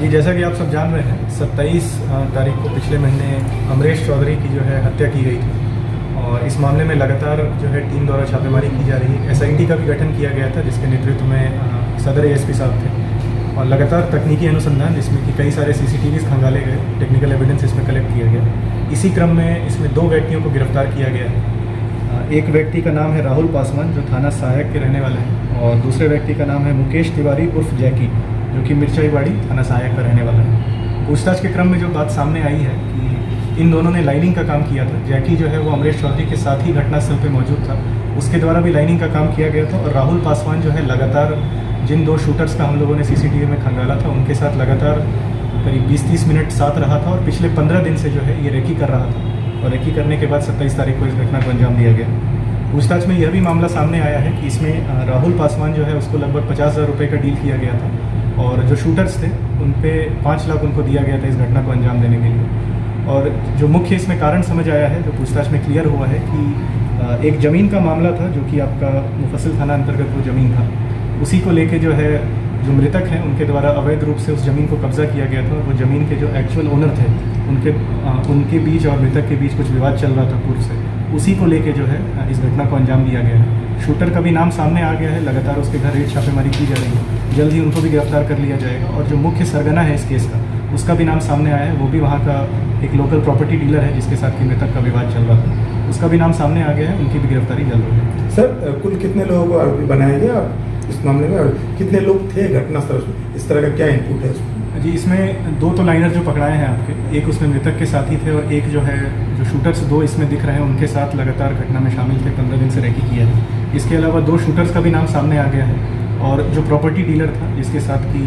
जी, जैसा कि आप सब जान रहे हैं 27 तारीख को पिछले महीने अमरीश चौधरी की जो है हत्या की गई थी और इस मामले में लगातार जो है टीम द्वारा छापेमारी की जा रही है। एसआईटी का भी गठन किया गया था जिसके नेतृत्व में सदर एएसपी साहब थे और लगातार तकनीकी अनुसंधान जिसमें कि कई सारे सीसीटीवीज़ खंगाले गए, टेक्निकल एविडेंस इसमें कलेक्ट किया गया। इसी क्रम में इसमें 2 व्यक्तियों को गिरफ्तार किया गया है। एक व्यक्ति का नाम है राहुल पासवान जो थाना सहायक के रहने वाले हैं और दूसरे व्यक्ति का नाम है मुकेश तिवारी उर्फ जैकी जो कि मिर्चाईवाड़ी थाना सहायक का रहने वाला है। पूछताछ के क्रम में जो बात सामने आई है कि इन दोनों ने लाइनिंग का काम किया था। जैकी जो है वो अमरीश चौधरी के साथ ही घटनास्थल पे मौजूद था, उसके द्वारा भी लाइनिंग का काम किया गया था। और राहुल पासवान जो है लगातार जिन 2 शूटर्स का हम लोगों ने सीसीटीवी में खंगाला था उनके साथ लगातार करीब 20-30 मिनट साथ रहा था और पिछले 15 दिन से जो है ये रेकी कर रहा था और रेकी करने के बाद 27 तारीख को इस घटना को अंजाम दिया गया। पूछताछ में यह भी मामला सामने आया है कि इसमें राहुल पासवान जो है उसको लगभग 50,000 रुपये का डील किया गया था और जो शूटर्स थे उन पे 5 लाख उनको दिया गया था इस घटना को अंजाम देने के लिए। और जो मुख्य इसमें कारण समझ आया है, जो पूछताछ में क्लियर हुआ है कि एक ज़मीन का मामला था जो कि आपका मुफस्सिल थाना अंतर्गत वो ज़मीन था, उसी को लेके जो है जो मृतक हैं उनके द्वारा अवैध रूप से उस ज़मीन को कब्जा किया गया था और वो ज़मीन के जो एक्चुअल ओनर थे उनके बीच और मृतक के बीच कुछ विवाद चल रहा था पूर्व से, उसी को लेके जो है इस घटना को अंजाम दिया गया है। शूटर का भी नाम सामने आ गया है, लगातार उसके घर रेड छापेमारी की जा रही है, जल्द ही उनको भी गिरफ्तार कर लिया जाएगा। और जो मुख्य सरगना है इस केस का उसका भी नाम सामने आया है, वो भी वहाँ का एक लोकल प्रॉपर्टी डीलर है जिसके साथ कि मृतक का विवाद चल रहा था, उसका भी नाम सामने आ गया है, उनकी भी गिरफ्तारी जल्द होगी। सर, कुल कितने लोगों को आरोपी बनाया गया इस मामले में और कितने लोग थे घटनास्थल? इस तरह का क्या इनपुट है इसमें? जी, इसमें 2 तो लाइनर जो पकड़ाए हैं आपके, एक उसमें मृतक के साथी थे और एक जो है जो शूटर्स 2 इसमें दिख रहे हैं उनके साथ लगातार घटना में शामिल थे, 15 दिन से रेकी किया है। इसके अलावा 2 शूटर्स का भी नाम सामने आ गया है और जो प्रॉपर्टी डीलर था जिसके साथ कि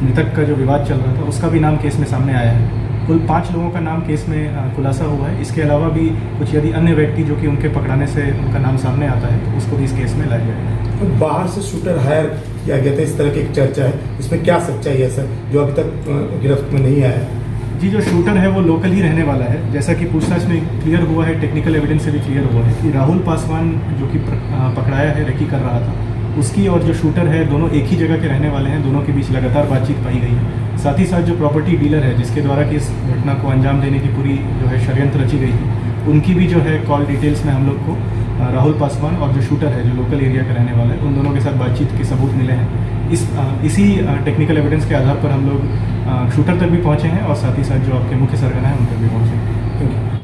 मृतक का जो विवाद चल रहा था उसका भी नाम केस में सामने आया है। कुल 5 लोगों का नाम केस में खुलासा हुआ है। इसके अलावा भी कुछ यदि अन्य व्यक्ति जो कि उनके पकड़ाने से उनका नाम सामने आता है तो उसको भी इस केस में लाया जाएगा। तो बाहर से शूटर हायर किया गया था, इस तरह की एक चर्चा है, इसमें क्या सच्चाई है सर जो अभी तक गिरफ्त में नहीं आया? जी, जो शूटर है वो लोकल ही रहने वाला है। जैसा कि पूछताछ में क्लियर हुआ है, टेक्निकल एविडेंस से भी क्लियर हुआ है कि राहुल पासवान जो कि पकड़ाया है, रेकी कर रहा था, उसकी और जो शूटर है दोनों एक ही जगह के रहने वाले हैं। दोनों के बीच लगातार बातचीत पाई गई है। साथ ही साथ जो प्रॉपर्टी डीलर है जिसके द्वारा कि इस घटना को अंजाम देने की पूरी जो है षड्यंत्र रची गई थी, उनकी भी जो है कॉल डिटेल्स में हम लोग को राहुल पासवान और जो शूटर है जो लोकल एरिया का रहने वाला है उन दोनों के साथ बातचीत के सबूत मिले हैं। इसी टेक्निकल एविडेंस के आधार पर हम लोग शूटर तक भी पहुँचे हैं और साथ ही साथ जो आपके मुख्य सरगना है उन तक भी पहुँचे हैं।